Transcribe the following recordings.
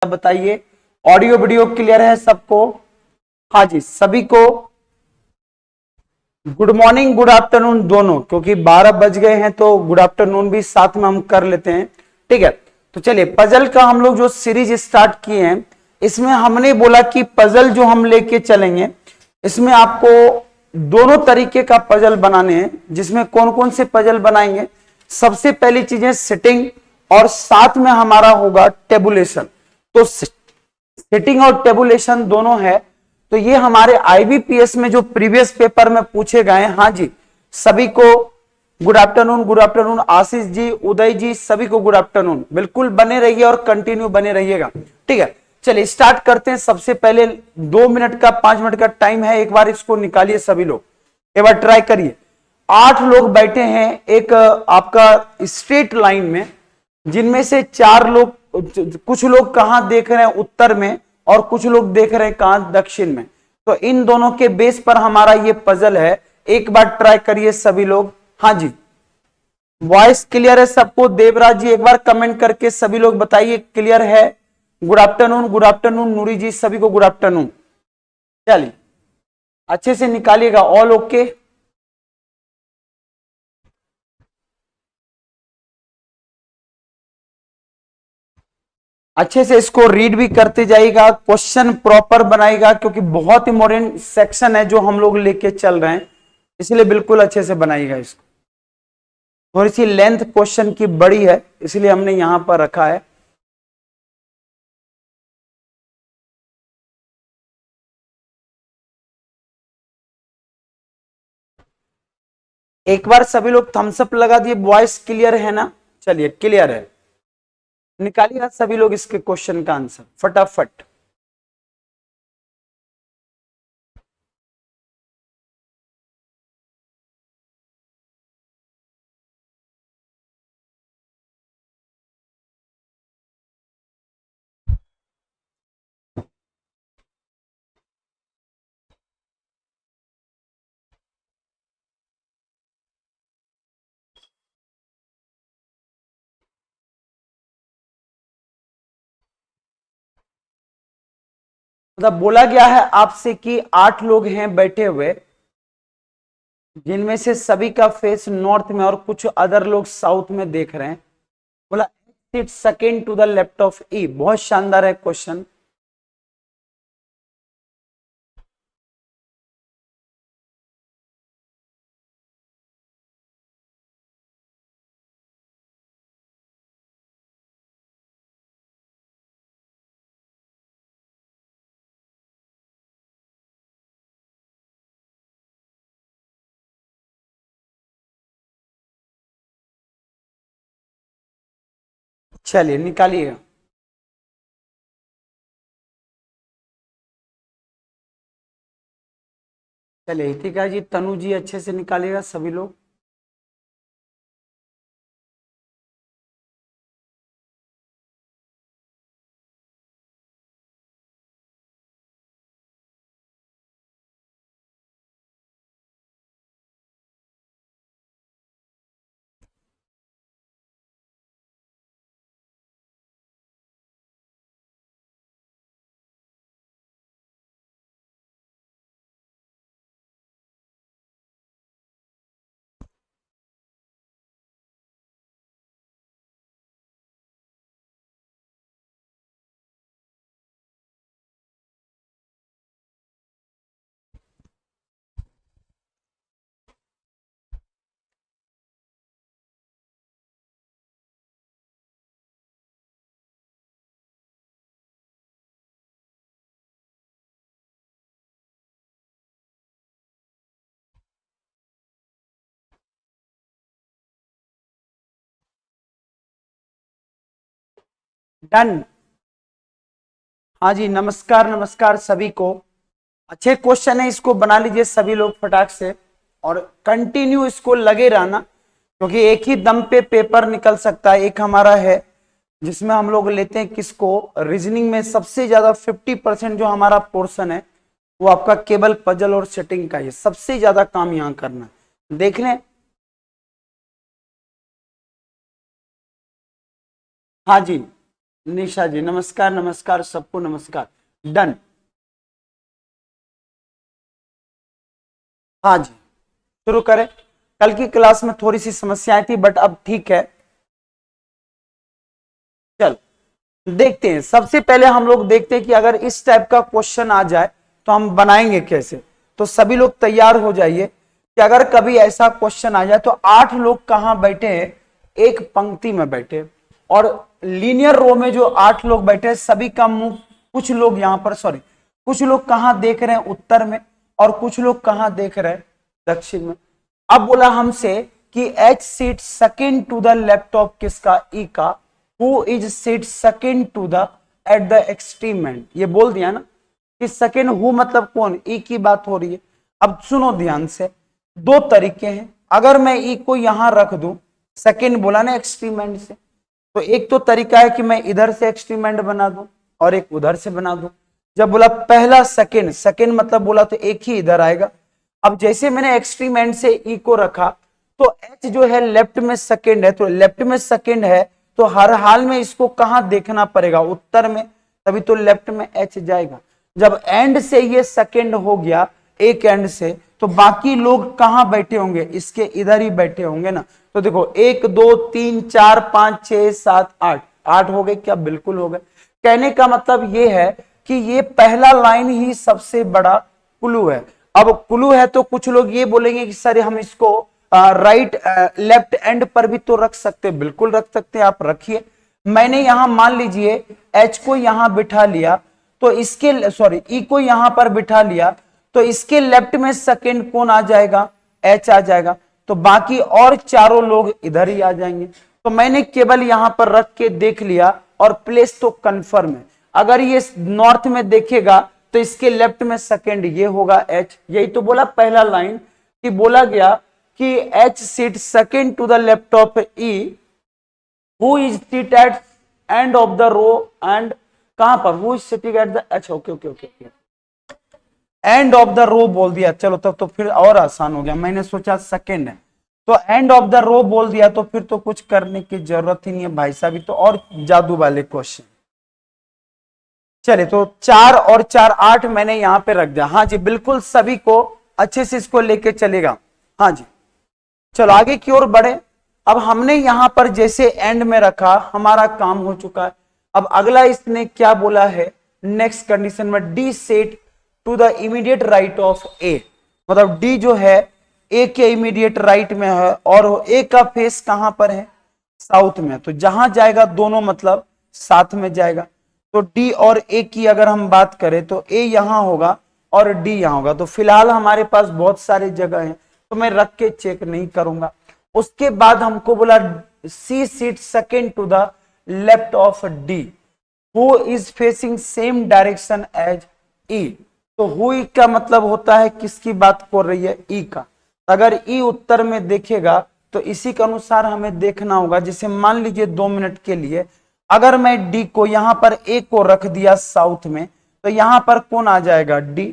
बताइए। Audio video clear है सबको? हाँ जी, सभी को गुड मॉर्निंग गुड आफ्टरनून दोनों, क्योंकि 12 बज गए हैं तो गुड आफ्टरनून भी साथ में हम कर लेते हैं। ठीक है, तो चलिए पजल का हम लोग जो सीरीज स्टार्ट किए हैं, इसमें हमने बोला कि पजल जो हम लेके चलेंगे, इसमें आपको दोनों तरीके का पजल बनाने हैं। जिसमें कौन कौन से पजल बनाएंगे? सबसे पहली चीजें सिटिंग, और साथ में हमारा होगा टेबुलेशन। तो सिटिंग और टेबुलेशन दोनों है। तो ये हमारे आईबीपीएस में जो प्रीवियस पेपर में पूछे गए। हाँ जी, सभी को good afternoon. Good afternoon Ashish ji, उदय जी, सभी को गुड आफ्टरनून। बिल्कुल बने रहिए और कंटिन्यू बने रहिएगा। ठीक है, चलिए स्टार्ट करते हैं। सबसे पहले 2 मिनट का 5 मिनट का टाइम है, एक बार इसको निकालिए सभी लोग, एक बार ट्राई करिए। 8 लोग बैठे हैं एक आपका स्ट्रेट लाइन में, जिनमें से 4 लोग, कुछ लोग कहां देख रहे हैं? उत्तर में, और कुछ लोग देख रहे हैं कहां? दक्षिण में। तो इन दोनों के बेस पर हमारा ये पजल है। एक बार ट्राई करिए सभी लोग। हाँ जी, वॉइस क्लियर है सबको? देवराज जी एक बार कमेंट करके सभी लोग बताइए क्लियर है। गुड आफ्टरनून, गुड आफ्टरनून नूरी जी, सभी को गुड आफ्टरनून। चलिए अच्छे से निकालिएगा। All okay? अच्छे से इसको रीड भी करते जाइएगा, क्वेश्चन प्रॉपर बनाएगा, क्योंकि बहुत इंपॉर्टेंट सेक्शन है जो हम लोग लेके चल रहे हैं, इसलिए बिल्कुल अच्छे से बनाइएगा इसको। थोड़ी सी लेंथ क्वेश्चन की बड़ी है, इसलिए हमने यहां पर रखा है। एक बार सभी लोग थम्स अप लगा दिए। वॉइस क्लियर है ना? चलिए क्लियर है, निकालिएगा सभी लोग इसके क्वेश्चन का आंसर फटाफट। मतलब बोला गया है आपसे कि 8 लोग हैं बैठे हुए, जिनमें से सभी का फेस नॉर्थ में और कुछ अदर लोग साउथ में देख रहे हैं। बोला sit second to the left of E. बहुत शानदार है क्वेश्चन। चलिए निकालिएगा। चलिए हितिका जी, तनु जी अच्छे से निकालिएगा सभी लोग। डन। हाँ जी, नमस्कार नमस्कार सभी को। अच्छे क्वेश्चन है, इसको बना लीजिए सभी लोग फटाक से, और कंटिन्यू इसको लगे रहना, क्योंकि एक ही दम पे पेपर निकल सकता है। एक हमारा है जिसमें हम लोग लेते हैं किसको? रीजनिंग में सबसे ज्यादा 50% जो हमारा पोर्शन है वो आपका केवल पजल और सेटिंग का है। सबसे ज्यादा काम यहाँ करना है। देख लें। हाँ जी, निशा जी नमस्कार, नमस्कार सबको नमस्कार। डन। हाँ जी, शुरू करें। कल की क्लास में थोड़ी सी समस्याएं थी बट अब ठीक है। चल देखते हैं। सबसे पहले हम लोग देखते हैं कि अगर इस टाइप का क्वेश्चन आ जाए तो हम बनाएंगे कैसे। तो सभी लोग तैयार हो जाइए कि अगर कभी ऐसा क्वेश्चन आ जाए तो 8 लोग कहां बैठे हैं, एक पंक्ति में बैठे, और लीनियर रो में जो 8 लोग बैठे हैं सभी का मुंह, कुछ लोग यहां पर सॉरी कुछ लोग कहां देख रहे हैं, उत्तर में, और कुछ लोग कहां देख रहे हैं, दक्षिण में। अब बोला हमसे कि H seat second to the left of किसका, ई का, who is seat second to the at the extreme end. ये बोल दिया ना कि सेकेंड हु मतलब कौन, ई की बात हो रही है। अब सुनो ध्यान से, दो तरीके हैं। अगर मैं ई को यहां रख दूं, सेकेंड बोला ना एक्सट्रीम एंड से, तो एक तो तरीका है कि मैं इधर से एक्सट्रीम एंड बना दूं और एक उधर से बना दूं। जब बोला पहला सेकेंड, सेकेंड मतलब बोला तो एक ही इधर आएगा। अब जैसे मैंने एक्सट्रीम एंड से ई को रखा तो एच जो है लेफ्ट में सेकेंड है, तो लेफ्ट में सेकेंड है तो हर हाल में इसको कहां देखना पड़ेगा, उत्तर में, तभी तो लेफ्ट में एच जाएगा। जब एंड से ये सेकेंड हो गया एक एंड से, तो बाकी लोग कहां बैठे होंगे, इसके इधर ही बैठे होंगे ना। तो देखो 1 2 3 4 5 6 7 8, 8 हो गए क्या, बिल्कुल हो गए। कहने का मतलब ये है कि ये पहला लाइन ही सबसे बड़ा क्लू है। अब क्लू है तो कुछ लोग ये बोलेंगे कि सर हम इसको राइट लेफ्ट एंड पर भी तो रख सकते, बिल्कुल रख सकते हैं, आप रखिए। मैंने यहां मान लीजिए एच को यहां बिठा लिया, तो इसके सॉरी ई को यहां पर बिठा लिया, तो इसके लेफ्ट में सेकेंड कौन आ जाएगा, एच आ जाएगा, तो बाकी और चारों लोग इधर ही आ जाएंगे। तो मैंने केवल यहां पर रख के देख लिया और प्लेस तो कंफर्म है। अगर ये नॉर्थ में देखेगा तो इसके लेफ्ट में सेकेंड ये होगा एच। यही तो बोला पहला लाइन कि बोला गया कि H seat second to the left of E, who is seat at end of the row and कहां पर, who is sitting at the H, okay okay okay end of the row बोल दिया। चलो तब तो फिर और आसान हो गया, मैंने सोचा सेकेंड है तो एंड ऑफ द रो बोल दिया, तो फिर तो कुछ करने की जरूरत ही नहीं है भाई साहब, तो और जादू वाले क्वेश्चन। चले तो 4 और 4 8 मैंने यहां पे रख दिया। हाँ जी बिल्कुल, सभी को अच्छे से इसको लेके चलेगा। हाँ जी चलो आगे की ओर बढ़े। अब हमने यहां पर जैसे एंड में रखा, हमारा काम हो चुका है। अब अगला इसने क्या बोला है, नेक्स्ट कंडीशन में D sit to the immediate right of A, मतलब डी जो है ए के इमीडिएट राइट में है और ए का फेस कहां पर है, साउथ में, तो जहां जाएगा दोनों मतलब साथ में जाएगा। तो डी और ए की अगर हम बात करें तो ए यहां होगा और डी यहां होगा। तो फिलहाल हमारे पास बहुत सारी जगह हैं तो मैं रख के चेक नहीं करूंगा। उसके बाद हमको बोला C seat second to the left of D, who is facing same direction as E. तो हु का मतलब होता है किसकी बात कर रही है, ई का। अगर ई उत्तर में देखेगा तो इसी के अनुसार हमें देखना होगा। जैसे मान लीजिए 2 मिनट के लिए अगर मैं डी को यहां पर ए को रख दिया साउथ में, तो यहां पर कौन आ जाएगा, डी,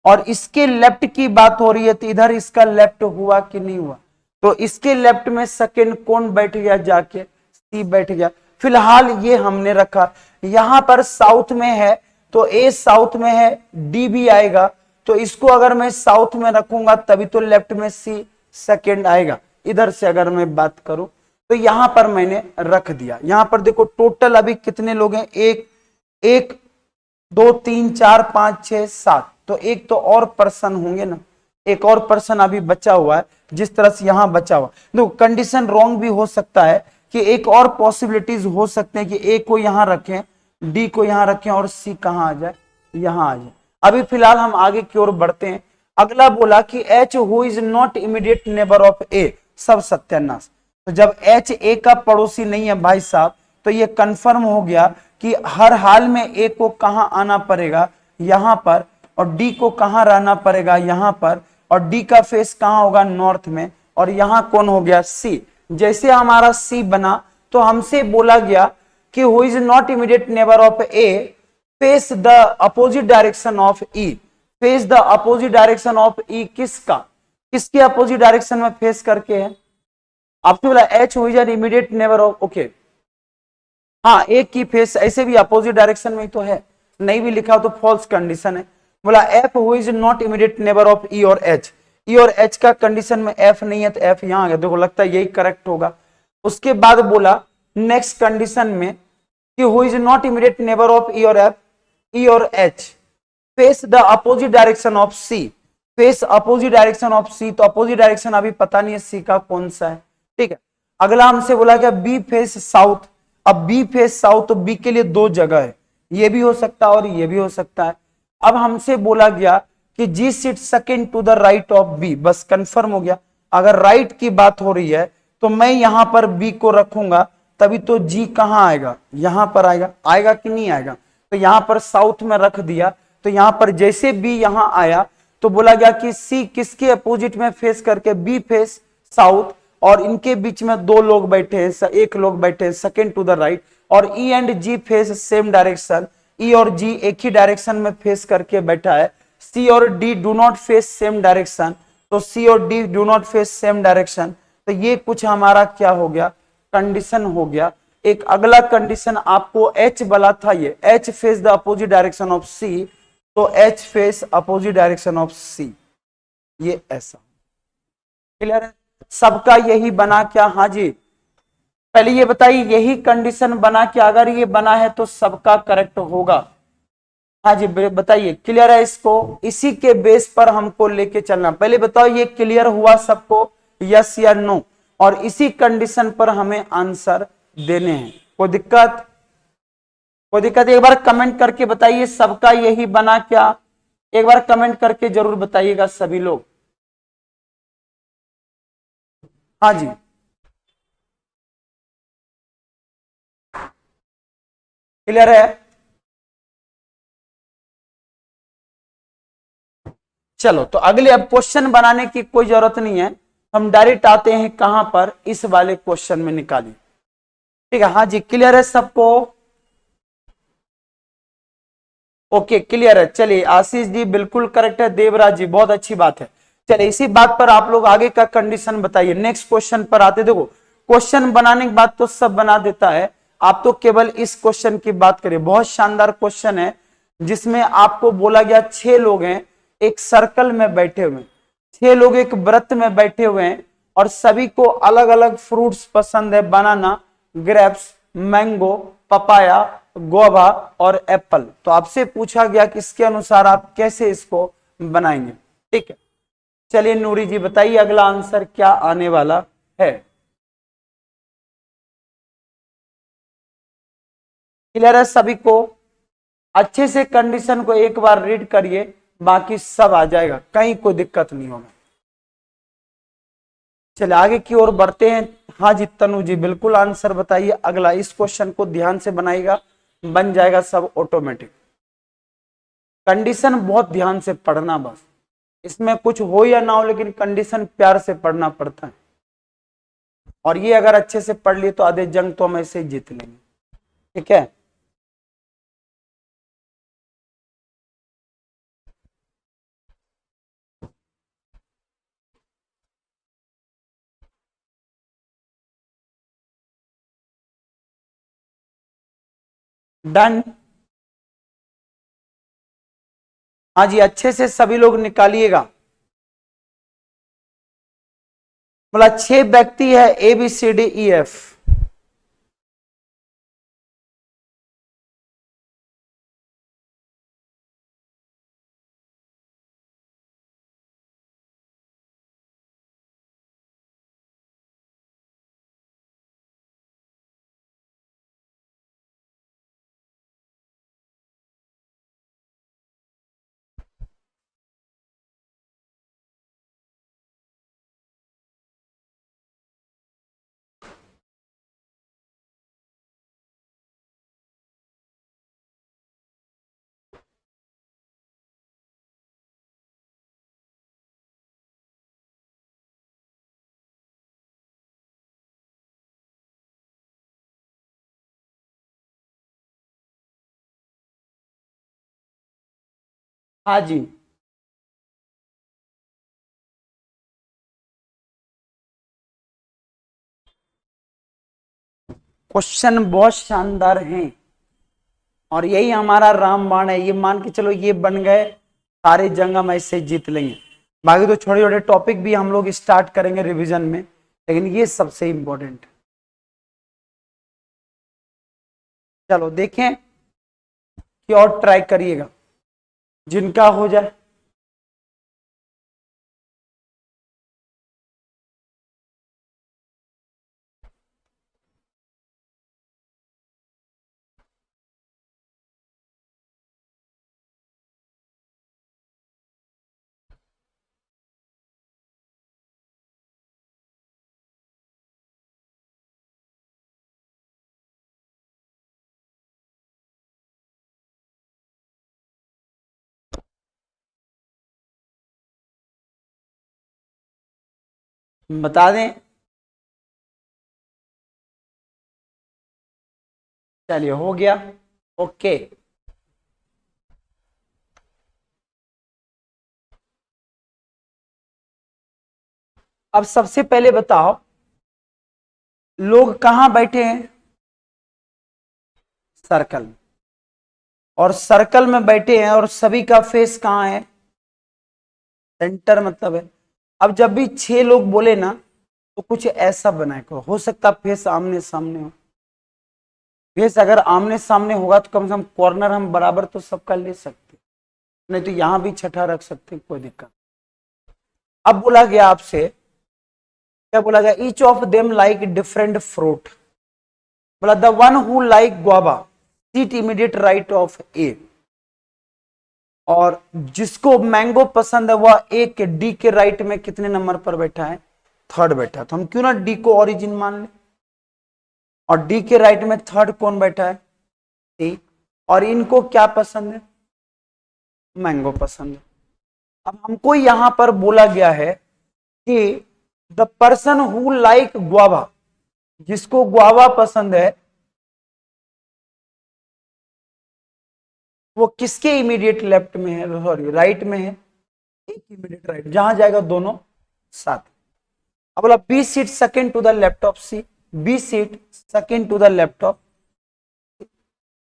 और इसके लेफ्ट की बात हो रही है तो इधर इसका लेफ्ट हुआ कि नहीं हुआ, तो इसके लेफ्ट में सेकेंड कौन बैठ गया, जाके सी बैठ गया। फिलहाल ये हमने रखा, यहां पर साउथ में है तो ए साउथ में है, डी भी आएगा, तो इसको अगर मैं साउथ में रखूंगा तभी तो लेफ्ट में सी सेकेंड आएगा। इधर से अगर मैं बात करूं तो यहां पर मैंने रख दिया। यहां पर देखो टोटल अभी कितने लोग हैं, 1 2 3 4 5 6 7, तो एक तो और पर्सन होंगे ना, एक और पर्सन अभी बचा हुआ है, जिस तरह से यहां बचा हुआ। देखो कंडीशन रॉन्ग भी हो सकता है कि एक और पॉसिबिलिटीज हो सकते हैं कि ए को यहां रखें, डी को यहां रखें और सी कहां आ जाए, यहां आ जाए। अभी फिलहाल हम आगे की ओर बढ़ते हैं। अगला बोला कि H who is not immediate neighbour of A, सब सत्यानाश। तो जब एच ए का पड़ोसी नहीं है भाई साहब, तो ये कंफर्म हो गया कि हर हाल में ए को कहां आना पड़ेगा, यहां पर, और डी को कहां रहना पड़ेगा, यहां पर, और डी का फेस कहां होगा, नॉर्थ में, और यहां कौन हो गया, सी। जैसे हमारा सी बना तो हमसे बोला गया कि who is not immediate neighbour of A face the opposite direction of E. Face the opposite direction of E किसका, किसके अपोजिट डायरेक्शन में फेस करके है, आपने बोला H who is an immediate neighbour of, okay हाँ, एक की फेस ऐसे भी अपोजिट डायरेक्शन में ही तो है, नहीं भी लिखा हो तो फॉल्स कंडीशन है। बोला F who is not immediate neighbour of E और एच, ई और एच का कंडीशन में एफ नहीं है तो एफ यहां आ गया, देखो लगता है यही करेक्ट होगा। उसके बाद बोला नेक्स्ट कंडीशन में कि who is not immediate neighbour of E और एफ, ई और H face the opposite direction of C, face opposite direction of C, तो अपोजिट डायरेक्शन अभी पता नहीं है सी का कौन सा है, ठीक है। अगला हमसे बोला क्या बी फेस साउथ, अब बी फेस साउथ तो बी के लिए दो जगह है, ये भी हो सकता है और ये भी हो सकता है। अब हमसे बोला गया कि G sit second to the right of B, बस कंफर्म हो गया। अगर राइट की बात हो रही है तो मैं यहां पर बी को रखूंगा, तभी तो जी कहां आएगा, यहां पर आएगा, आएगा कि नहीं आएगा, तो यहां पर साउथ में रख दिया। तो यहां पर जैसे बी यहां आया तो बोला गया कि सी किसके अपोजिट में फेस करके, बी फेस साउथ, और इनके बीच में दो लोग बैठे हैं, एक लोग बैठे हैं सेकेंड टू द राइट, और E and G face same direction, E और जी एक ही डायरेक्शन में फेस करके बैठा है। सी और D do not face same direction, तो सी और D do not face same direction, तो ये कुछ हमारा क्या हो गया, कंडीशन हो गया। एक अगला कंडीशन आपको एच बोला था, ये H face the opposite direction of C, तो H face opposite direction of C, ये ऐसा क्लियर है। सबका यही बना क्या, हाँ जी, पहले ये बताइए यही कंडीशन बना क्या, अगर ये बना है तो सबका करेक्ट होगा। हाँ जी बताइए, क्लियर है इसको, इसी के बेस पर हमको लेके चलना। पहले बताओ ये क्लियर हुआ सबको, यस या नो, और इसी कंडीशन पर हमें आंसर देने हैं। कोई दिक्कत, कोई दिक्कत, एक बार कमेंट करके बताइए सबका यही बना क्या, एक बार कमेंट करके जरूर बताइएगा सभी लोग। हाँ जी, क्लियर है। चलो तो अगले, अब क्वेश्चन बनाने की कोई जरूरत नहीं है, हम डायरेक्ट आते हैं कहां पर, इस वाले क्वेश्चन में निकालिए, ठीक है। हाँ जी क्लियर है सबको, ओके क्लियर है। चलिए आशीष जी बिल्कुल करेक्ट है, देवराज जी बहुत अच्छी बात है। चलिए इसी बात पर आप लोग आगे का कंडीशन बताइए, नेक्स्ट क्वेश्चन पर आते। देखो क्वेश्चन बनाने के बाद तो सब बना देता है, आप तो केवल इस क्वेश्चन की बात करिए। बहुत शानदार क्वेश्चन है, जिसमें आपको बोला गया 6 लोग हैं एक सर्कल में बैठे हुए, 6 लोग एक व्रत में बैठे हुए हैं, और सभी को अलग अलग फ्रूट्स पसंद है, बनाना, ग्रेप्स, मैंगो, पपाया, गोवा और एप्पल। तो आपसे पूछा गया कि इसके अनुसार आप कैसे इसको बनाएंगे, ठीक है। चलिए नूरी जी बताइए अगला आंसर क्या आने वाला है। क्लियर है सभी को, अच्छे से कंडीशन को एक बार रीड करिए, बाकी सब आ जाएगा, कहीं कोई दिक्कत नहीं होगा। चलिए आगे की ओर बढ़ते हैं। हाँ जी तनु जी बिल्कुल आंसर बताइए अगला, इस क्वेश्चन को ध्यान से बनाइएगा, बन जाएगा सब ऑटोमेटिक। कंडीशन बहुत ध्यान से पढ़ना, बस इसमें कुछ हो या ना हो लेकिन कंडीशन प्यार से पढ़ना पड़ता है, और ये अगर अच्छे से पढ़ लिए तो आधे जंग तो हम ऐसे ही जीत लेंगे, ठीक है। डन, हाँ जी अच्छे से सभी लोग निकालिएगा। बोला 6 व्यक्ति है, A B C D E F, हाँ जी क्वेश्चन बहुत शानदार हैं और यही हमारा रामबाण है। ये मान के चलो ये बन गए, सारे जंग हम ऐसे जीत लेंगे। बाकी तो छोटे छोटे टॉपिक भी हम लोग स्टार्ट करेंगे रिवीजन में, लेकिन ये सबसे इंपॉर्टेंट। चलो देखें कि और ट्राई करिएगा जिनका हो जाए। बता दें, चलिए हो गया। ओके, अब सबसे पहले बताओ लोग कहां बैठे हैं? सर्कल में। और सर्कल में बैठे हैं और सभी का फेस कहां है? सेंटर मतलब है। अब जब भी 6 लोग बोले ना तो कुछ ऐसा बनाए करो, हो सकता फेस आमने सामने हो। फेस अगर आमने सामने होगा तो कम से कम कॉर्नर हम बराबर तो सबका ले सकते, नहीं तो यहां भी छठा रख सकते, कोई दिक्कत। अब बोला गया आपसे, क्या बोला गया? Each of them like different fruit. बोला the one who like guava seat immediate right of A. और जिसको मैंगो पसंद है वह ए के डी के राइट में कितने नंबर पर बैठा है? थर्ड बैठा है। तो हम क्यों ना डी को ओरिजिन मान लें, और डी के राइट में थर्ड कौन बैठा है? ए। और इनको क्या पसंद है? मैंगो पसंद है। अब हमको यहां पर बोला गया है कि the person who like guava, जिसको गुआवा पसंद है वो किसके इमीडिएट लेफ्ट में है, सॉरी राइट में है? एक इमीडिएट राइट, जहां जाएगा दोनों साथ। अब बोला B seat second to the left of C, B seat second to the left of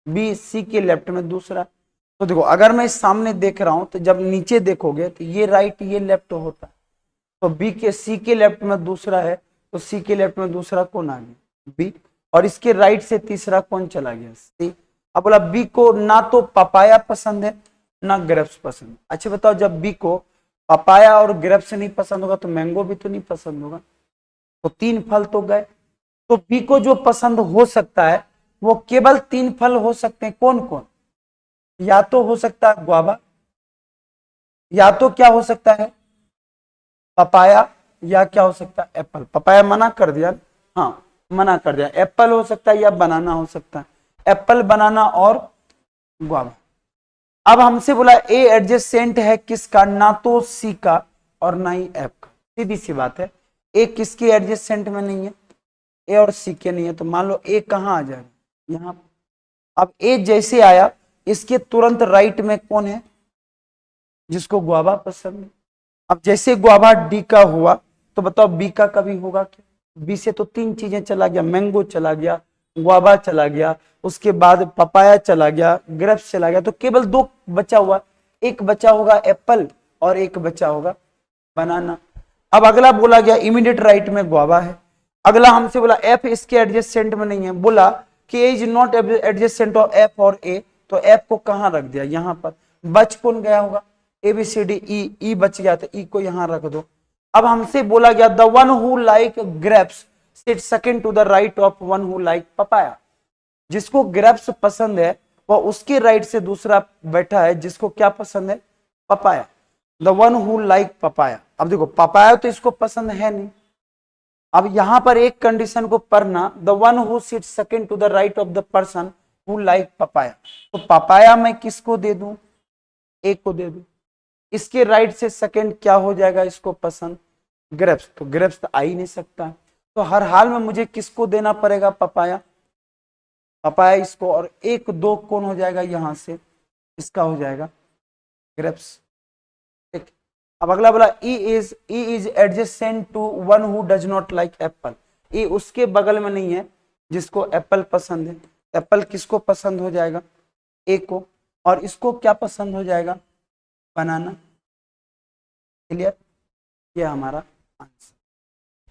B, C के लेफ्ट में दूसरा। तो देखो अगर मैं सामने देख रहा हूं तो जब नीचे देखोगे तो ये राइट ये लेफ्ट होता है। तो बी के सी के लेफ्ट में दूसरा है, तो सी के लेफ्ट में दूसरा कौन आ गया? बी। और इसके राइट से तीसरा कौन चला गया? सी। अब बोला बी को ना तो पपाया पसंद है ना ग्रेप्स पसंद है। अच्छा बताओ, जब बी को पपाया और ग्रेप्स नहीं पसंद होगा तो मैंगो भी तो नहीं पसंद होगा। तो 3 फल तो गए। तो बी को जो पसंद हो सकता है वो केवल 3 फल हो सकते हैं। कौन कौन? या तो हो सकता है गुआवा, या तो क्या हो सकता है पपाया, या क्या हो सकता है एप्पल। पपाया मना कर दिया, हाँ मना कर दिया। एप्पल हो सकता है या बनाना हो सकता है। एप्पल, बनाना और गुआवा। अब हमसे बोला ए एडजेसेंट है किसका? ना तो सी का और ना ही एफ का। सीधी सी बात है, ए किसके एडजेसेंट में नहीं है? ए और सी के नहीं है। तो मान लो ए कहां आ जाएगा? यहां। अब ए जैसे आया इसके तुरंत राइट में कौन है? जिसको गुआवा पसंद है। अब जैसे गुआवा डी का हुआ तो बताओ बी का कभी होगा क्या? बी से तो 3 चीजें चला गया, मैंगो चला गया, गुआवा चला गया, उसके बाद पपाया चला गया, ग्रेप्स चला गया। तो केवल 2 बचा हुआ, एक बचा होगा एप्पल और एक बचा होगा बनाना। अब अगला बोला गया इमीडिएट राइट में गुआवा है। अगला हमसे बोला एफ इसके एडजेसेंट में नहीं है। बोला कि A is not adjacent of F और ए, तो एफ को कहां रख दिया? यहां पर। बच कौन गया होगा? ए बी सी डी ई, ई बच गया तो ई को यहां रख दो। अब हमसे बोला गया the one who like grapes sit second to the right of one who like papaya. जिसको ग्रेप्स पसंद है वह उसके राइट से दूसरा बैठा है जिसको क्या पसंद है? Papaya. The one who like papaya. अब देखो पपाया तो इसको पसंद है नहीं। अब यहां पर एक कंडीशन को पढ़ना, the one who sit second to the right of the person who like papaya. तो पपाया मैं किसको दे दूं? ए को दे दूं। इसके राइट से सेकंड क्या हो जाएगा इसको पसंद? ग्रेप्स। तो ग्रेप्स तो आ ही नहीं सकता। तो हर हाल में मुझे किसको देना पड़ेगा? पपाया। पपाया इसको, और 1 2 कौन हो जाएगा यहां से? इसका हो जाएगा ग्रेप्स। ठीक। अब अगला बोला E is adjacent to one who does not like apple. E उसके बगल में नहीं है जिसको एप्पल पसंद है, एप्पल किसको पसंद हो जाएगा, ए को, और इसको क्या पसंद हो जाएगा, बनाना। क्लियर, ये हमारा आंसर।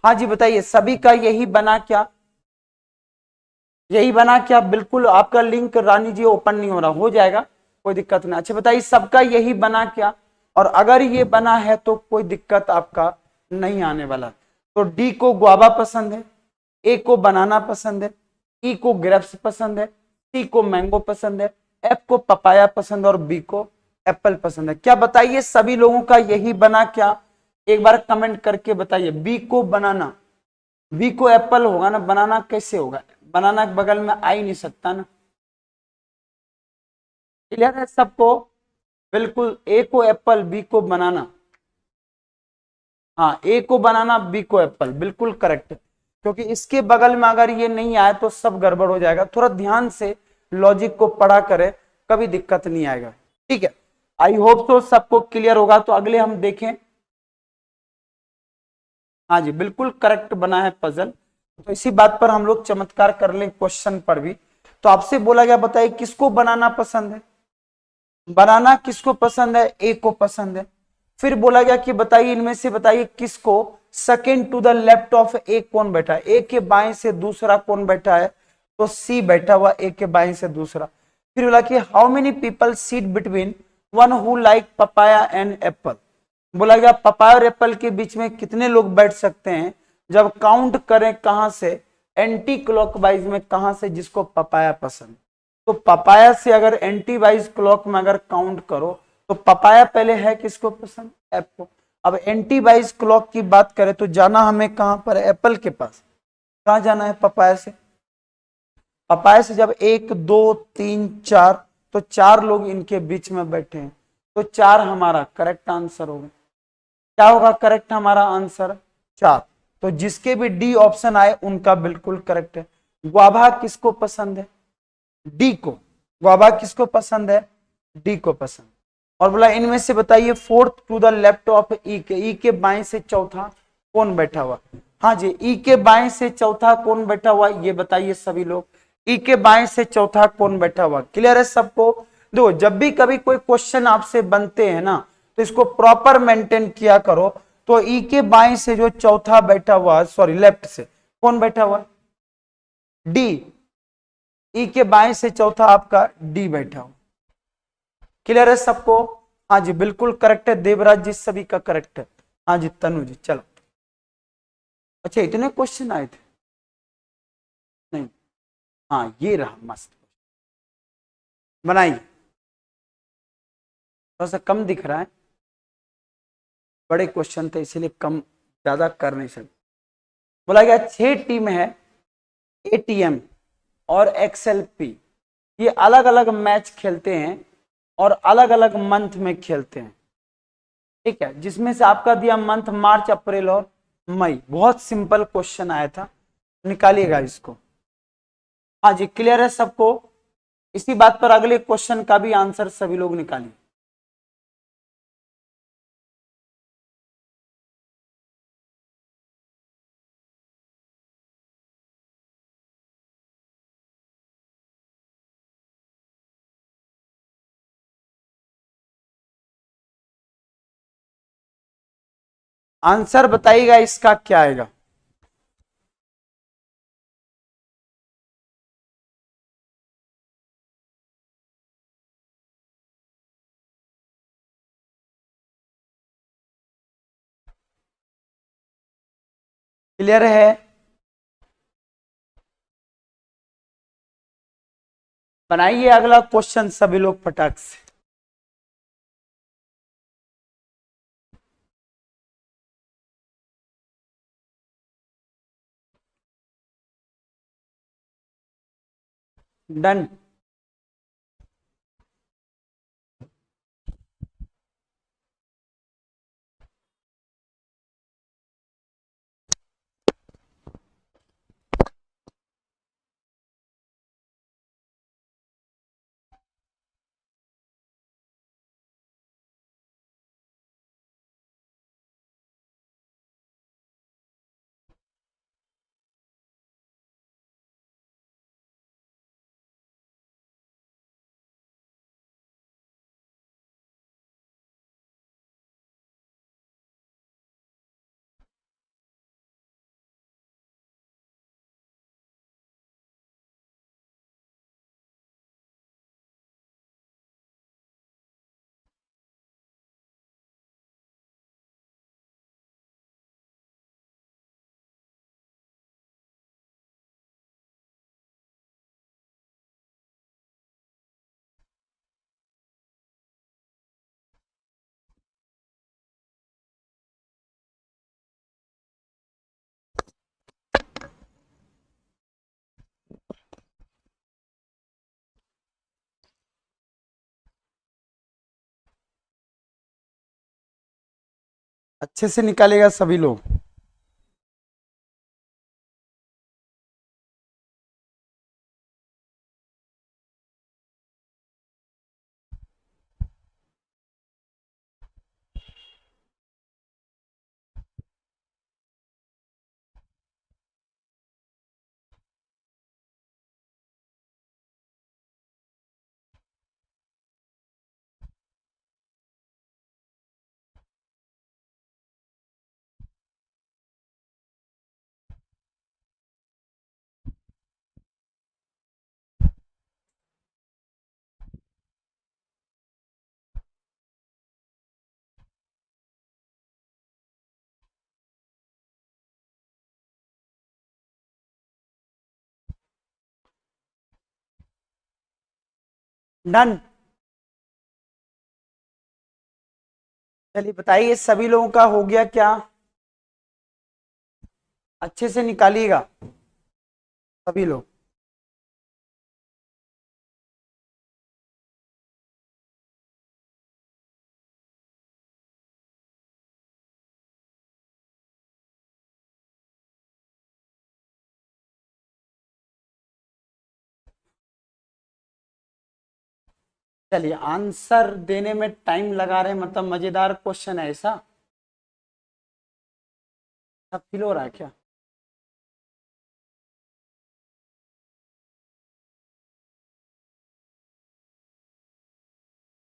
हाँ जी बताइए, सभी का यही बना क्या, यही बना क्या? बिल्कुल, आपका लिंक रानी जी ओपन नहीं हो रहा, हो जाएगा, कोई दिक्कत नहीं। अच्छा बताइए, सबका यही बना क्या? और अगर ये बना है तो कोई दिक्कत आपका नहीं आने वाला। तो डी को गुआवा पसंद है, ए को बनाना पसंद है, ई को ग्रेप्स पसंद है, सी को मैंगो पसंद है, एफ को पपाया पसंद है और बी को एप्पल पसंद है। क्या बताइए, सभी लोगों का यही बना क्या? एक बार कमेंट करके बताइए। बी को बनाना, बी को एप्पल होगा ना, बनाना कैसे होगा, बनाना के बगल में आ ही नहीं सकता ना। क्लियर है सबको? बिल्कुल, ए को एप्पल, बी को बनाना। हाँ, ए को बनाना, बी को एप्पल, बिल्कुल करेक्ट। क्योंकि इसके बगल में अगर ये नहीं आए तो सब गड़बड़ हो जाएगा। थोड़ा ध्यान से लॉजिक को पढ़ा करे, कभी दिक्कत नहीं आएगा। ठीक है, आई होप तो सबको क्लियर होगा। तो अगले हम देखें। हाँ जी, बिल्कुल करेक्ट बना है पजल। तो इसी बात पर हम लोग चमत्कार कर लें क्वेश्चन पर भी। तो आपसे बोला गया, बताइए किसको बनाना पसंद है, बनाना किसको पसंद है, ए को पसंद है। फिर बोला गया कि बताइए इनमें से बताइए किसको second to the left of A कौन बैठा है, ए के बाएं से दूसरा कौन बैठा है, तो सी बैठा हुआ ए के बाएं से दूसरा। फिर बोला कि how many people seat between one who like papaya and Apple. बोला गया पपाया और एप्पल के बीच में कितने लोग बैठ सकते हैं, जब काउंट करें कहां से, एंटी क्लॉकवाइज में, कहां से, जिसको पपाया पसंद। तो पपाया से अगर एंटी वाइज क्लॉक में अगर काउंट करो तो पपाया पहले है किसको पसंद, एप्पल को। अब एंटी वाइज क्लॉक की बात करें तो जाना हमें कहां पर, एप्पल के पास। कहां जाना है, पपाया से। पपाया से जब 1 2 3 4, तो 4 लोग इनके बीच में बैठे हैं, तो 4 हमारा करेक्ट आंसर होगा। क्या होगा करेक्ट हमारा आंसर, 4। तो जिसके भी डी ऑप्शन आए उनका बिल्कुल करेक्ट है। गुआभा किसको पसंद है, डी को। गुआभा किसको पसंद है, डी को पसंद। और बोला इनमें से बताइए fourth to the left of E के, ई के बाएं से चौथा कौन बैठा हुआ। हाँ जी, ई के बाएं से चौथा कौन बैठा हुआ, ये बताइए सभी लोग। ई के बाएं से चौथा कौन बैठा हुआ, क्लियर है सबको? देखो, जब भी कभी कोई क्वेश्चन आपसे बनते हैं ना, तो इसको प्रॉपर मेंटेन किया करो। तो ई के बाएं से जो चौथा बैठा हुआ, सॉरी लेफ्ट से कौन बैठा हुआ, डी। ई के बाएं से चौथा आपका डी बैठा हो। क्लियर है सबको? हाँ जी, बिल्कुल करेक्ट है। देवराज जी सभी का करेक्ट है। हाँ जी, तनु जी चलो। अच्छा, इतने क्वेश्चन आए थे, नहीं? हाँ, ये रहा मस्त, बनाइए। थोड़ा सा कम दिख रहा है, बड़े क्वेश्चन थे इसीलिए कम ज्यादा कर नहीं सकते। बोला गया 6 टीम है, एटीएम और एक्सएलपी, ये अलग अलग मैच खेलते हैं और अलग अलग मंथ में खेलते हैं। ठीक है, जिसमें से आपका दिया मंथ मार्च अप्रैल और मई। बहुत सिंपल क्वेश्चन आया था, निकालिएगा इसको। हाँ जी, क्लियर है सबको? इसी बात पर अगले क्वेश्चन का भी आंसर सभी लोग निकालिए। आंसर बताइएगा इसका क्या आएगा। क्लियर है? बनाइए अगला क्वेश्चन सभी लोग फटाक से। डन। अच्छे से निकालेगा सभी लोग। डन। चलिए बताइए सभी लोगों का हो गया क्या? अच्छे से निकालिएगा सभी लोग। चलिए आंसर देने में टाइम लगा रहे हैं, मतलब मजेदार क्वेश्चन है ऐसा? सब फील हो रहा है क्या?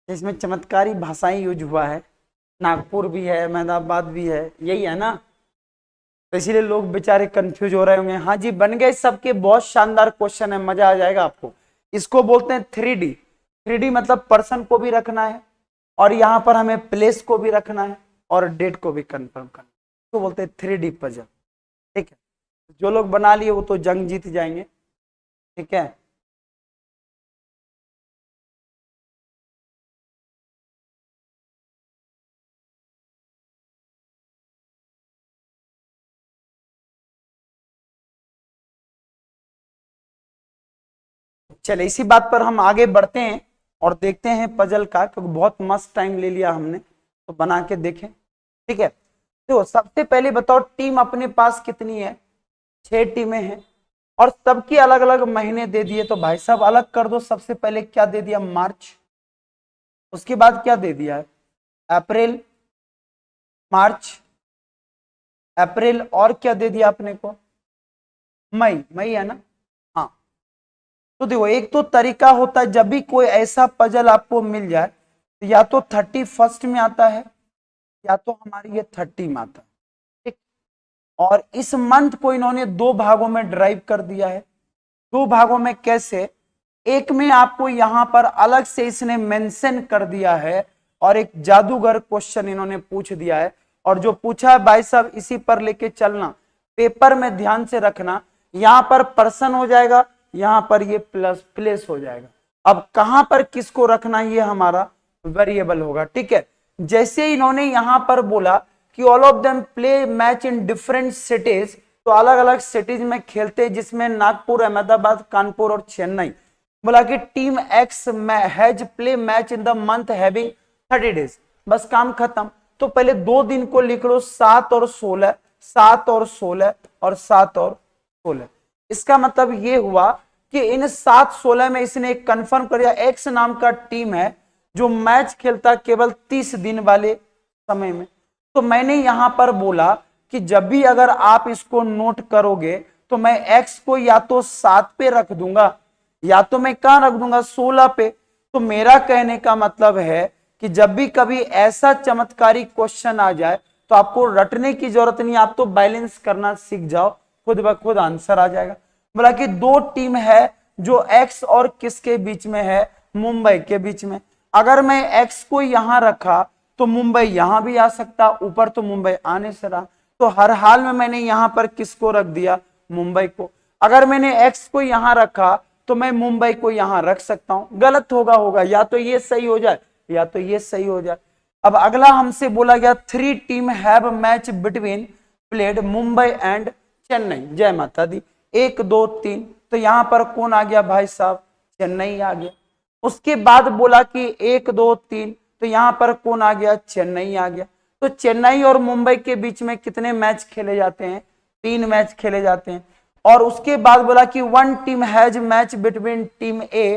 इसमें चमत्कारी भाषाएं यूज हुआ है, नागपुर भी है, अहमदाबाद भी है, यही है ना? तो इसीलिए लोग बेचारे कंफ्यूज हो रहे होंगे। हाँ जी बन गए सबके, बहुत शानदार क्वेश्चन है, मजा आ जाएगा आपको। इसको बोलते हैं 3D। 3D मतलब पर्सन को भी रखना है, और यहाँ पर हमें प्लेस को भी रखना है, और डेट को भी कंफर्म करना है। इसको बोलते हैं 3D पजल। ठीक है, जो लोग बना लिए वो तो जंग जीत जाएंगे। ठीक है, चले इसी बात पर हम आगे बढ़ते हैं और देखते हैं पजल का, क्योंकि बहुत मस्त टाइम ले लिया हमने, तो बना के देखें। ठीक है, तो सबसे पहले बताओ टीम अपने पास कितनी है? 6 टीमें हैं, और सबकी अलग अलग महीने दे दिए। तो भाई साहब अलग कर दो। सबसे पहले क्या दे दिया? मार्च। उसके बाद क्या दे दिया है? अप्रैल, मार्च, अप्रैल, और क्या दे दिया अपने को? मई। मई है ना? हाँ। तो देखो एक तो तरीका होता है, जब भी कोई ऐसा पजल आपको मिल जाए, तो या तो 31st में आता है, या तो हमारी ये 30 में आता है। ठीक, और इस मंथ को इन्होंने 2 भागों में ड्राइव कर दिया है। 2 भागों में कैसे? एक में आपको यहां पर अलग से इसने मेंशन कर दिया है, और एक जादूगर क्वेश्चन इन्होंने पूछ दिया है। और जो पूछा है भाई साहब इसी पर लेके चलना, पेपर में ध्यान से रखना। यहां पर पर्सन हो जाएगा, यहां पर ये प्लस प्लेस हो जाएगा। अब कहां पर किसको रखना ये हमारा वेरिएबल होगा। ठीक है, जैसे इन्होंने यहां पर बोला कि all of them play match in different cities, तो अलग अलग सिटीज में खेलते हैं, जिसमें नागपुर, अहमदाबाद, कानपुर और चेन्नई। बोला कि team x has play match in the month having 30 days. बस काम खत्म। तो पहले 2 दिन को लिख लो, 7 और 16, 7 और 16, और 7 और 16। इसका मतलब ये हुआ कि इन 7-16 में इसने कंफर्म कर दिया एक्स नाम का टीम है, जो मैच खेलता केवल 30 दिन वाले समय में। तो मैंने यहां पर बोला कि जब भी अगर आप इसको नोट करोगे, तो मैं एक्स को या तो 7 पे रख दूंगा, या तो मैं कहां रख दूंगा? 16 पे। तो मेरा कहने का मतलब है कि जब भी कभी ऐसा चमत्कारी क्वेश्चन आ जाए, तो आपको रटने की जरूरत नहीं, आप तो बैलेंस करना सीख जाओ, खुद ब खुद आंसर आ जाएगा। बोला कि 2 टीम है जो एक्स और किसके बीच में है? मुंबई के बीच में। अगर मैं एक्स को यहां रखा, तो मुंबई यहां भी आ सकता, ऊपर तो मुंबई आने से रहा। तो हर हाल में मैंने यहां पर किसको रख दिया? मुंबई को। अगर मैंने एक्स को यहां रखा, तो मैं मुंबई को यहां रख सकता हूं। गलत होगा, या तो ये सही हो जाए, या तो ये सही हो जाए। अब अगला हमसे बोला गया 3 team have match between played Mumbai and Chennai. जय माता दी। 1 2 3, तो यहां पर कौन आ गया भाई साहब? चेन्नई आ गया। उसके बाद बोला कि 1 2 3, तो यहां पर कौन आ गया? चेन्नई आ गया। तो चेन्नई और मुंबई के बीच में कितने मैच खेले जाते हैं? 3 मैच खेले जाते हैं। और उसके बाद बोला कि 1 team has match between team A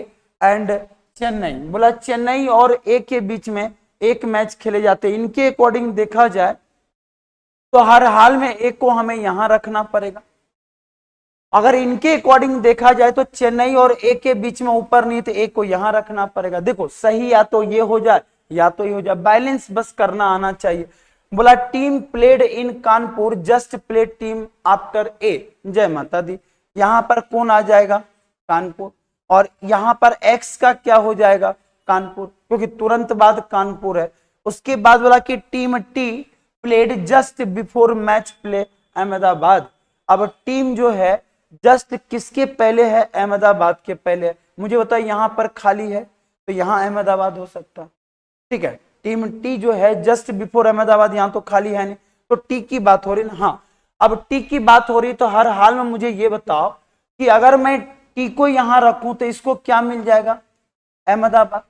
and Chennai, बोला चेन्नई और ए के बीच में एक मैच खेले जाते हैं। इनके अकॉर्डिंग देखा जाए तो हर हाल में ए को हमें यहां रखना पड़ेगा। अगर इनके अकॉर्डिंग देखा जाए तो चेन्नई और ए के बीच में ऊपर नहीं तो ए को यहां रखना पड़ेगा। देखो सही या तो ये हो जाए या तो ये हो जाए, बैलेंस बस करना आना चाहिए। बोला team played in Kanpur just play team after A, जय माता दी। यहां पर कौन आ जाएगा? कानपुर। और यहां पर एक्स का क्या हो जाएगा? कानपुर, क्योंकि तुरंत बाद कानपुर है। उसके बाद बोला कि team T played just before match play Ahmedabad. अब टीम जो है जस्ट किसके पहले है? अहमदाबाद के पहले है। मुझे बताओ यहां पर खाली है तो यहां अहमदाबाद हो सकता, ठीक है। टीम टी जो है जस्ट बिफोर अहमदाबाद, यहां तो खाली है नहीं, तो टी की बात हो रही ना। हाँ, अब टी की बात हो रही तो हर हाल में मुझे ये बताओ कि अगर मैं टी को यहां रखूं तो इसको क्या मिल जाएगा? अहमदाबाद।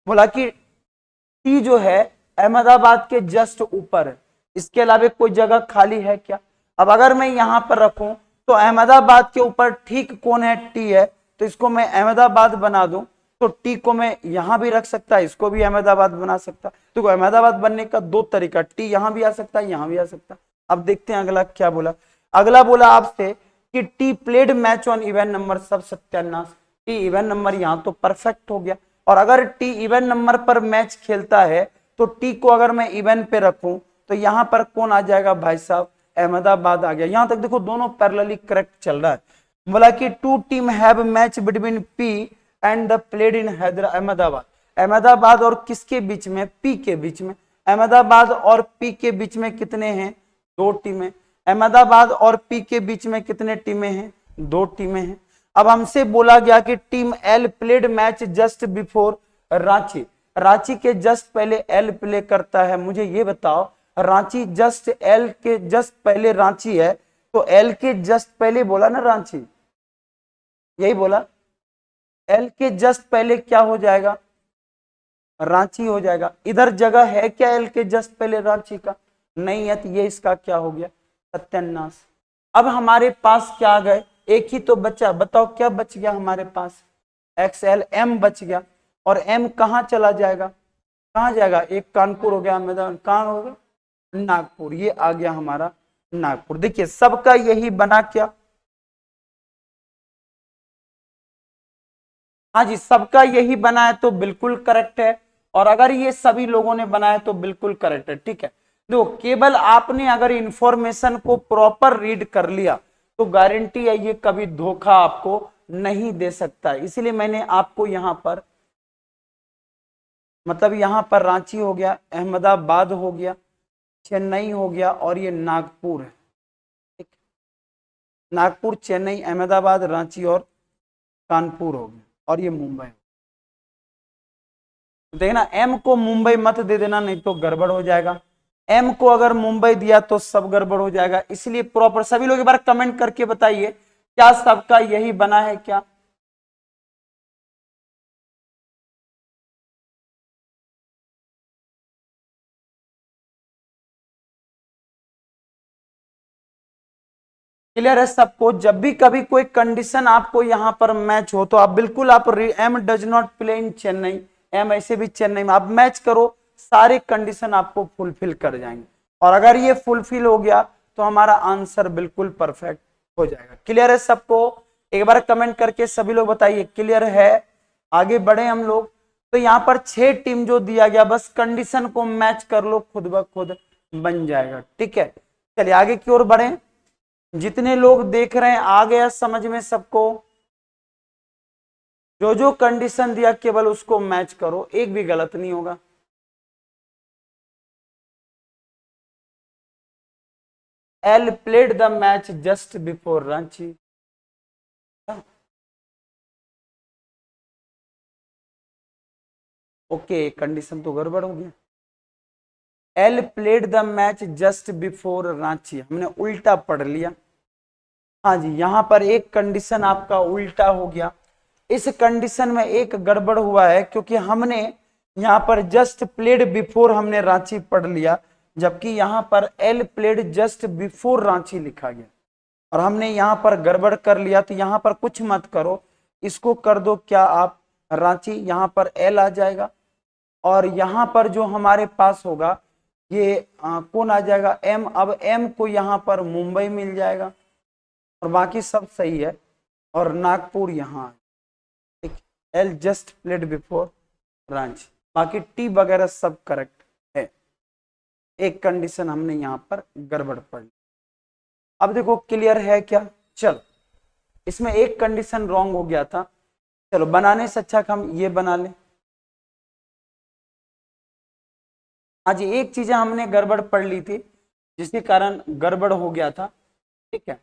बोला कि टी जो है अहमदाबाद के जस्ट ऊपर है, इसके अलावा कोई जगह खाली है क्या? अब अगर मैं यहां पर रखूं तो अहमदाबाद के ऊपर ठीक कौन है? टी है, तो इसको मैं अहमदाबाद बना दूं तो टी को मैं यहां भी रख सकता, इसको भी अहमदाबाद बना सकता। तो अहमदाबाद बनने का 2 तरीका, टी यहां भी आ सकता है, यहां भी आ सकता। अब देखते हैं अगला क्या बोला। अगला बोला आपसे कि T played match on even number, सब सत्यानाश। टी इवन नंबर यहां तो परफेक्ट हो गया। और अगर टी इवन नंबर पर मैच खेलता है तो टी को अगर मैं इवन पे रखूं तो यहां पर कौन आ जाएगा भाई साहब? अहमदाबाद आ गया। यहां तक देखो दोनों पैरेलली करेक्ट चल रहा है। बोला कि 2 team have match between P and the played in Ahmedabad. Ahmedabad और किसके बीच में? पी के बीच में। अहमदाबाद और पी के बीच में कितने हैं? 2 टीमें। अहमदाबाद और पी के बीच में कितने टीमें हैं? 2 टीमें हैं। अब हमसे बोला गया कि team L played match just before Ranchi. Ranchi के जस्ट पहले एल प्ले करता है। मुझे ये बताओ रांची जस्ट एल के जस्ट पहले रांची है, तो एल के जस्ट पहले बोला ना रांची, यही बोला। एल के जस्ट पहले क्या हो जाएगा? रांची हो जाएगा। इधर जगह है क्या एल के जस्ट पहले रांची का? नहीं है, तो ये इसका क्या हो गया? सत्यानाश। अब हमारे पास क्या आ गए? एक ही तो बचा, बताओ क्या बच गया हमारे पास? एक्सएल एम बच गया। और एम कहां चला जाएगा? कहां जाएगा? एक कानपुर हो गया, कहां होगा? नागपुर। ये आ गया हमारा नागपुर। देखिए सबका यही बना क्या? हाँ जी, सबका यही बना है तो बिल्कुल करेक्ट है। और अगर ये सभी लोगों ने बनाया तो बिल्कुल करेक्ट है, ठीक है। देखो केवल आपने अगर इंफॉर्मेशन को प्रॉपर रीड कर लिया तो गारंटी है ये कभी धोखा आपको नहीं दे सकता। इसीलिए मैंने आपको यहां पर, मतलब यहां पर रांची हो गया, अहमदाबाद हो गया, चेन्नई हो गया और ये नागपुर है, ठीक। नागपुर, चेन्नई, अहमदाबाद, रांची और कानपुर हो गया और ये मुंबई। देखना एम को मुंबई मत दे देना, नहीं तो गड़बड़ हो जाएगा। एम को अगर मुंबई दिया तो सब गड़बड़ हो जाएगा। इसलिए प्रॉपर सभी लोग एक बार कमेंट करके बताइए क्या सबका यही बना है क्या? क्लियर है सबको? जब भी कभी कोई कंडीशन आपको यहां पर मैच हो तो आप बिल्कुल आप M does not play in Chennai, M ऐसे भी चेन्नई में आप मैच करो, सारे कंडीशन आपको फुलफिल कर जाएंगे। और अगर ये फुलफिल हो गया तो हमारा आंसर बिल्कुल परफेक्ट हो जाएगा। क्लियर है सबको? एक बार कमेंट करके सभी लोग बताइए क्लियर है। आगे बढ़े हम लोग। तो यहाँ पर 6 टीम जो दिया गया, बस कंडीशन को मैच कर लो, खुद ब खुद बन जाएगा, ठीक है। चलिए आगे की ओर बढ़े। जितने लोग देख रहे हैं आ गया समझ में सबको? जो जो कंडीशन दिया केवल उसको मैच करो, एक भी गलत नहीं होगा। L played the match just before Ranchi. Okay, condition तो गड़बड़ हो गया। L played the match just before Ranchi, हमने उल्टा पढ़ लिया। हाँ जी, यहां पर एक कंडीशन आपका उल्टा हो गया। इस कंडीशन में एक गड़बड़ हुआ है क्योंकि हमने यहां पर जस्ट प्लेड बिफोर हमने रांची पढ़ लिया, जबकि यहां पर L played just before Ranchi लिखा गया और हमने यहां पर गड़बड़ कर लिया। तो यहां पर कुछ मत करो, इसको कर दो क्या आप रांची, यहां पर एल आ जाएगा और यहां पर जो हमारे पास होगा ये कौन आ जाएगा, एम। अब एम को यहां पर मुंबई मिल जाएगा और बाकी सब सही है और नागपुर यहां, ठीक, L just played before Ranchi, बाकी टी वगैरह सब करेक्ट है। एक कंडीशन हमने यहां पर गड़बड़ पड़ ली। अब देखो क्लियर है क्या, चलो इसमें एक कंडीशन रॉन्ग हो गया था, चलो बनाने से अच्छा हम ये बना लें। हाँ जी, एक चीज हमने गड़बड़ पढ़ ली थी जिसके कारण गड़बड़ हो गया था, ठीक है।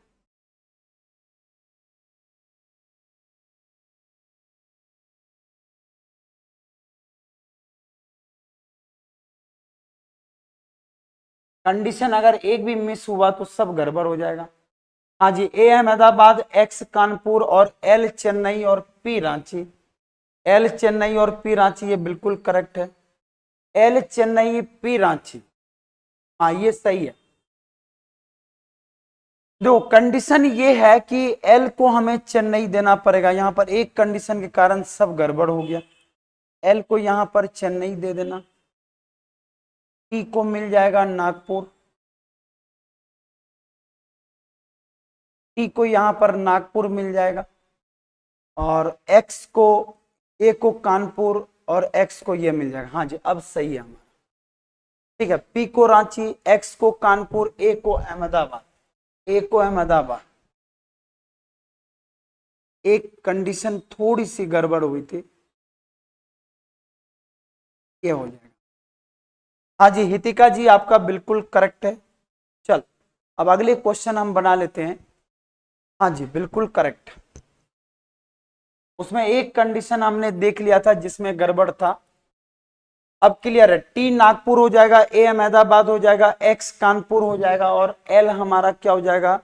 कंडीशन अगर एक भी मिस हुआ तो सब गड़बड़ हो जाएगा। हाँ जी, ए अहमदाबाद, एक्स कानपुर और एल चेन्नई और पी रांची, एल चेन्नई और पी रांची ये बिल्कुल करेक्ट है। एल चेन्नई पी रांची, हाँ ये सही है। देखो कंडीशन ये है कि एल को हमें चेन्नई देना पड़ेगा, यहां पर एक कंडीशन के कारण सब गड़बड़ हो गया। एल को यहां पर चेन्नई दे देना, पी को मिल जाएगा नागपुर, टी को यहां पर नागपुर मिल जाएगा और एक्स को, ए को कानपुर और एक्स को ये मिल जाएगा। हाँ जी अब सही है हमारा, ठीक है। पी को रांची, एक्स को कानपुर, ए को अहमदाबाद, ए को अहमदाबाद। एक कंडीशन थोड़ी सी गड़बड़ हुई थी, ये हो जाएगा। हाँ जी हितिका जी आपका बिल्कुल करेक्ट है। चल अब अगले क्वेश्चन हम बना लेते हैं। हाँ जी बिल्कुल करेक्ट, उसमें एक कंडीशन हमने देख लिया था जिसमें गड़बड़ था, अब क्लियर है। टी नागपुर हो जाएगा, ए अहमदाबाद हो जाएगा, एक्स कानपुर हो जाएगा और एल हमारा क्या हो जाएगा,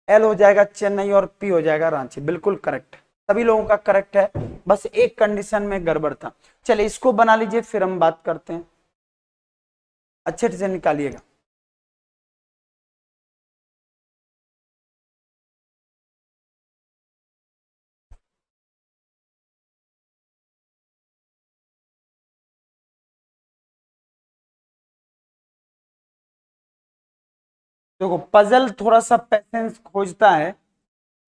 एल हो जाएगा चेन्नई और पी हो जाएगा रांची। बिल्कुल करेक्ट, सभी लोगों का करेक्ट है, बस एक कंडीशन में गड़बड़ था। चलिए इसको बना लीजिए फिर हम बात करते हैं, अच्छे से निकालिएगा। देखो पजल थोड़ा सा पेशेंस खोजता है,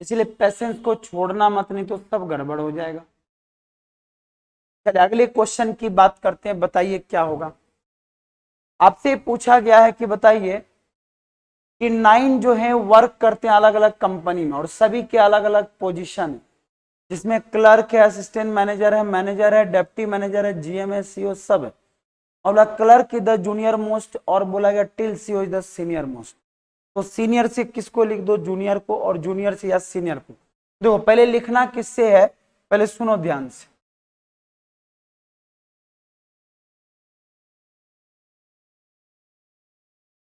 इसलिए पेशेंस को छोड़ना मत, नहीं तो सब गड़बड़ हो जाएगा। चलिए अगले क्वेश्चन की बात करते हैं, बताइए क्या होगा। आपसे पूछा गया है कि बताइए कि 9 जो है वर्क करते हैं अलग अलग कंपनी में और सभी के अलग अलग पोजीशन है, जिसमें क्लर्क है, असिस्टेंट मैनेजर है, डेप्टी मैनेजर है, जीएम है, सीओ सब है। और बोला clerk is the junior most और बोला गया till CO is the senior most. तो सीनियर से किसको लिख दो, जूनियर को, और जूनियर से या सीनियर को। देखो पहले लिखना किससे है, पहले सुनो ध्यान से।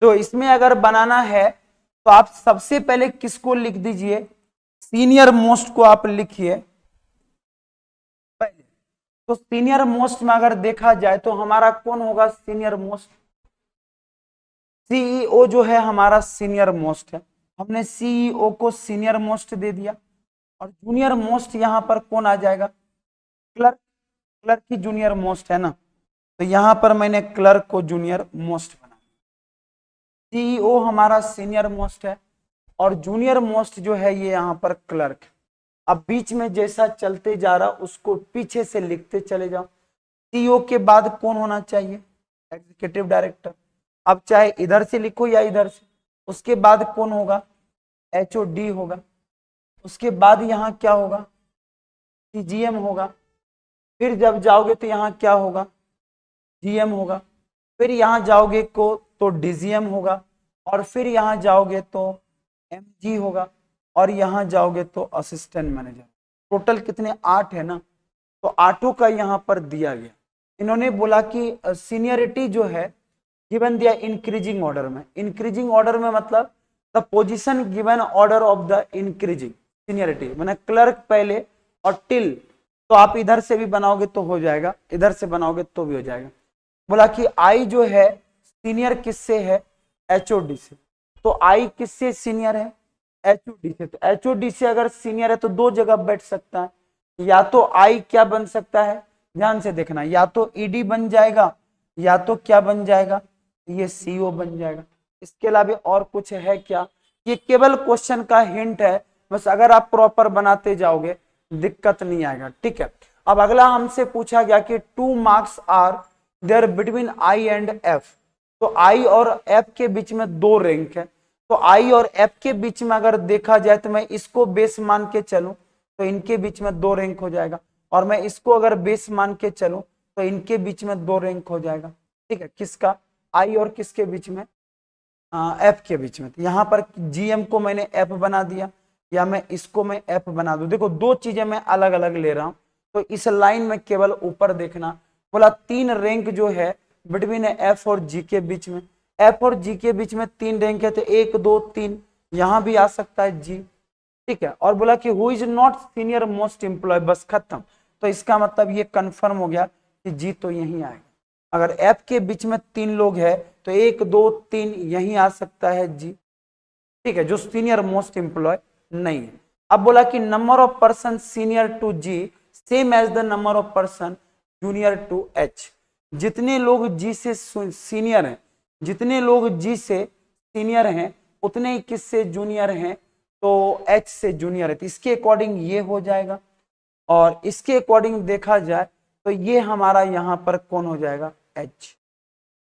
तो इसमें अगर बनाना है तो आप सबसे पहले किसको लिख दीजिए, सीनियर मोस्ट को आप लिखिए पहले। तो सीनियर मोस्ट में अगर देखा जाए तो हमारा कौन होगा सीनियर मोस्ट, सीईओ जो है हमारा सीनियर मोस्ट है, हमने सीईओ को सीनियर मोस्ट दे दिया। और जूनियर मोस्ट यहां पर कौन आ जाएगा, क्लर्क, क्लर्क ही जूनियर मोस्ट है ना, तो यहां पर मैंने क्लर्क को जूनियर मोस्ट बना। सीईओ हमारा सीनियर मोस्ट है और जूनियर मोस्ट जो है ये यहां पर क्लर्क। अब बीच में जैसा चलते जा रहा उसको पीछे से लिखते चले जाओ। सीईओ के बाद कौन होना चाहिए, एग्जीक्यूटिव डायरेक्टर। अब चाहे इधर से लिखो या इधर से, उसके बाद कौन होगा, एचओडी होगा। उसके बाद यहाँ क्या होगा, सीजीएम होगा। फिर जब जाओगे तो यहाँ क्या होगा, जीएम होगा। फिर यहाँ जाओगे को तो डीजीएम होगा और फिर यहाँ जाओगे तो एमजी होगा और यहाँ जाओगे तो असिस्टेंट मैनेजर। टोटल कितने, 8 है ना, तो 8 का यहाँ पर दिया गया। इन्होंने बोला कि सीनियरिटी जो है गिवन दिया इंक्रीजिंग ऑर्डर में। इंक्रीजिंग ऑर्डर में मतलब the position given order of the increasing seniority, मैंने क्लर्क पहले और टिल। तो आप इधर से भी बनाओगे तो हो जाएगा, इधर से बनाओगे तो भी हो जाएगा। बोला कि आई जो है सीनियर किससे है, एचओडी से। तो आई किससे सीनियर है, एचओडी से। तो एचओडी से अगर सीनियर है तो दो जगह बैठ सकता है, या तो आई क्या बन सकता है, ध्यान से देखना, या तो ईडी बन जाएगा या तो क्या बन जाएगा, ये सीओ बन जाएगा। इसके अलावा और कुछ है क्या, ये केवल क्वेश्चन का हिंट है, बस अगर आप प्रॉपर बनाते जाओगे दिक्कत नहीं आएगा, ठीक है। अब अगला हमसे पूछा गया कि 2 marks are there between I and F. तो आई और एफ के बीच में 2 रैंक है, तो आई और एफ के बीच में अगर देखा जाए तो मैं इसको बेस मान के चलूं तो इनके बीच में 2 रैंक हो जाएगा, और मैं इसको अगर बेस मान के चलूं तो इनके बीच में 2 रैंक हो जाएगा, ठीक है। किसका, आई और किसके बीच में, एफ के बीच में। तो यहाँ पर जीएम को मैंने एफ बना दिया, या मैं इसको मैं एफ बना दूं। देखो दो चीजें मैं अलग अलग ले रहा हूं, तो इस लाइन में केवल ऊपर देखना, बोला 3 रैंक जो है बिटवीन एफ और जी के बीच में। एफ और जी के बीच में 3 रैंक है, तो 1 2 3 यहां भी आ सकता है जी, ठीक है। और बोला कि who is not senior most employ, बस खत्म। तो इसका मतलब ये कंफर्म हो गया कि जी तो यही आएगा। अगर एफ के बीच में 3 लोग है तो 1 2 3 यही आ सकता है जी, ठीक है, जो सीनियर मोस्ट एम्प्लॉय नहीं है। अब बोला कि number of person senior to G same as the number of person junior to H. जितने लोग जी से सीनियर हैं, जितने लोग जी से सीनियर हैं उतने ही किससे जूनियर हैं, तो एच से जूनियर है। तो इसके अकॉर्डिंग ये हो जाएगा, और इसके अकॉर्डिंग देखा जाए तो ये हमारा यहाँ पर कौन हो जाएगा, एच।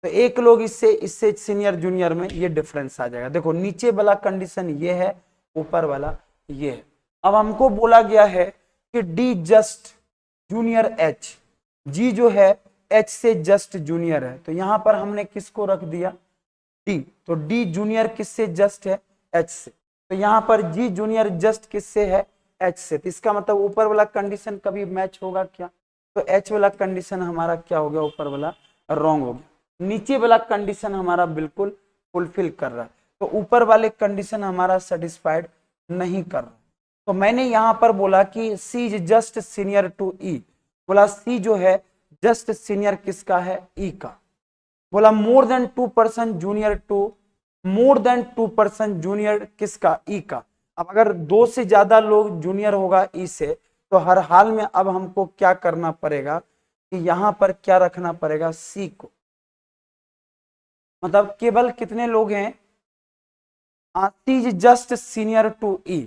तो एक लोग इससे सीनियर जूनियर में ये डिफरेंस आ जाएगा। देखो नीचे वाला कंडीशन ये है, ऊपर वाला ये है। अब हमको बोला गया है कि डी जस्ट जूनियर एच, जी जो है एच से जस्ट जूनियर है, तो यहां पर हमने किसको रख दिया, डी। तो डी जूनियर किससे जस्ट है, एच से। तो यहां पर जी जूनियर जस्ट किससे है, एच से। तो इसका मतलब ऊपर वाला कंडीशन कभी मैच होगा क्या, तो एच वाला कंडीशन हमारा क्या हो गया, ऊपर वाला रॉन्ग हो गया। नीचे वाला कंडीशन हमारा बिल्कुल फुलफिल कर रहा है, तो ऊपर वाले कंडीशन हमारा सेटिस्फाइड नहीं कर रहा। तो मैंने यहां पर बोला कि सी इज जस्ट सीनियर टू ई, बोला सी जो है जस्ट सीनियर किसका है, ई का। बोला more than 2% junior to, more than 2% junior किसका, ई का। अब अगर 2 से ज्यादा लोग जूनियर होगा ई से, तो हर हाल में अब हमको क्या करना पड़ेगा कि यहां पर क्या रखना पड़ेगा, सी को। मतलब केवल कितने लोग हैं, C is just senior to E,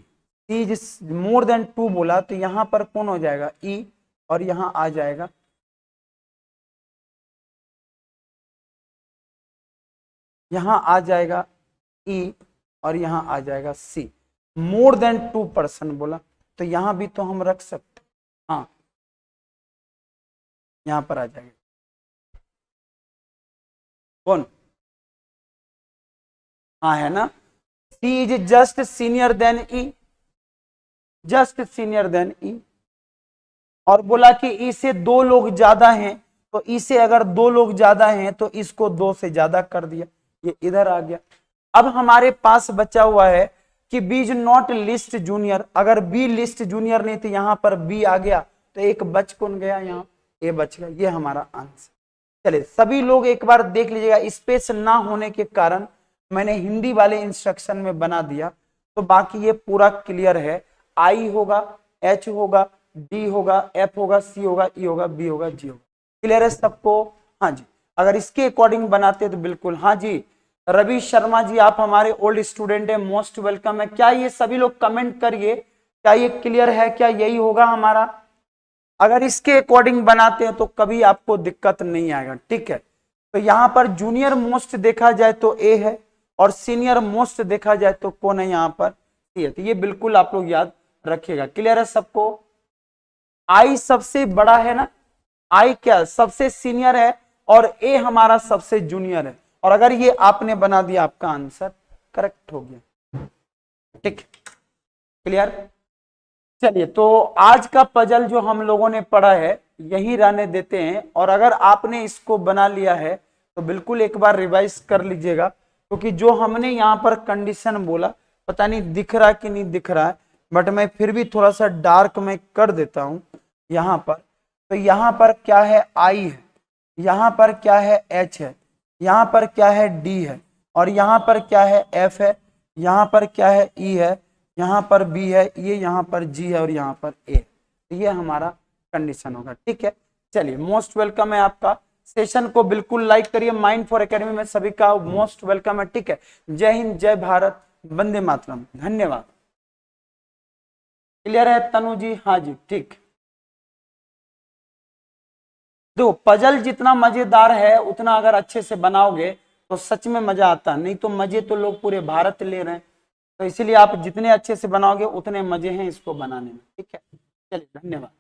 C is more than 2 बोला, तो यहां पर कौन हो जाएगा, ई, और यहां आ जाएगा, यहां आ जाएगा ई, और यहां आ जाएगा सी। मोर देन 2% बोला, तो यहां भी तो हम रख सकते, हाँ यहां पर आ जाएगा कौन, हाँ है ना, C is just senior than E, just senior than E. और बोला कि ई से 2 लोग ज्यादा हैं, तो ई से अगर 2 लोग ज्यादा हैं तो इसको 2 से ज्यादा कर दिया, ये इधर आ गया। अब हमारे पास बचा हुआ है कि B is not least junior. अगर बी लिस्ट जूनियर नहीं तो यहां पर बी आ गया, तो एक बच कौन गया, यहाँ ए बच गया। ये हमारा आंसर। चलिए सभी लोग एक बार देख लीजिएगा, स्पेस ना होने के कारण मैंने हिंदी वाले इंस्ट्रक्शन में बना दिया, तो बाकी ये पूरा क्लियर है। आई होगा, एच होगा, डी होगा, एफ होगा, सी होगा, ई होगा, बी होगा, जी होगा। क्लियर है सबको, हाँ जी। अगर इसके अकॉर्डिंग बनाते तो बिल्कुल, हाँ जी। रवि शर्मा जी आप हमारे ओल्ड स्टूडेंट है, मोस्ट वेलकम है। क्या ये सभी लोग कमेंट करिए, क्या ये क्लियर है, क्या यही होगा हमारा। अगर इसके अकॉर्डिंग बनाते हैं तो कभी आपको दिक्कत नहीं आएगा, ठीक है। तो यहां पर जूनियर मोस्ट देखा जाए तो ए है, और सीनियर मोस्ट देखा जाए तो कौन है, यहाँ पर सी है। तो ये बिल्कुल आप लोग याद रखिएगा। क्लियर है सबको। आई सबसे बड़ा है ना, आई क्या सबसे सीनियर है, और ए हमारा सबसे जूनियर है। और अगर ये आपने बना दिया, आपका आंसर करेक्ट हो गया, ठीक। क्लियर। चलिए तो आज का पजल जो हम लोगों ने पढ़ा है यही रहने देते हैं, और अगर आपने इसको बना लिया है तो बिल्कुल एक बार रिवाइज कर लीजिएगा, क्योंकि जो हमने यहाँ पर कंडीशन बोला, पता नहीं दिख रहा है कि नहीं दिख रहा है, बट मैं फिर भी थोड़ा सा डार्क में कर देता हूं यहाँ पर। तो यहाँ पर क्या है, आई है, यहाँ पर क्या है, एच है, यहाँ पर क्या है डी है, और यहाँ पर क्या है एफ है, यहाँ पर क्या है ई है, यहाँ पर बी है, ये यहाँ पर जी है और यहाँ पर ए। ये हमारा कंडीशन होगा। ठीक है, चलिए मोस्ट वेलकम है आपका। सेशन को बिल्कुल लाइक करिए। माइंड फॉर एकेडमी में सभी का मोस्ट वेलकम है। ठीक है, जय हिंद, जय भारत, वंदे मातरम, धन्यवाद। क्लियर है तनु जी? हाँ जी, ठीक। देखो पजल जितना मजेदार है उतना अगर अच्छे से बनाओगे तो सच में मजा आता, नहीं तो मजे तो लोग पूरे भारत ले रहे हैं। तो इसीलिए आप जितने अच्छे से बनाओगे उतने मजे हैं इसको बनाने में। ठीक है, चलिए धन्यवाद।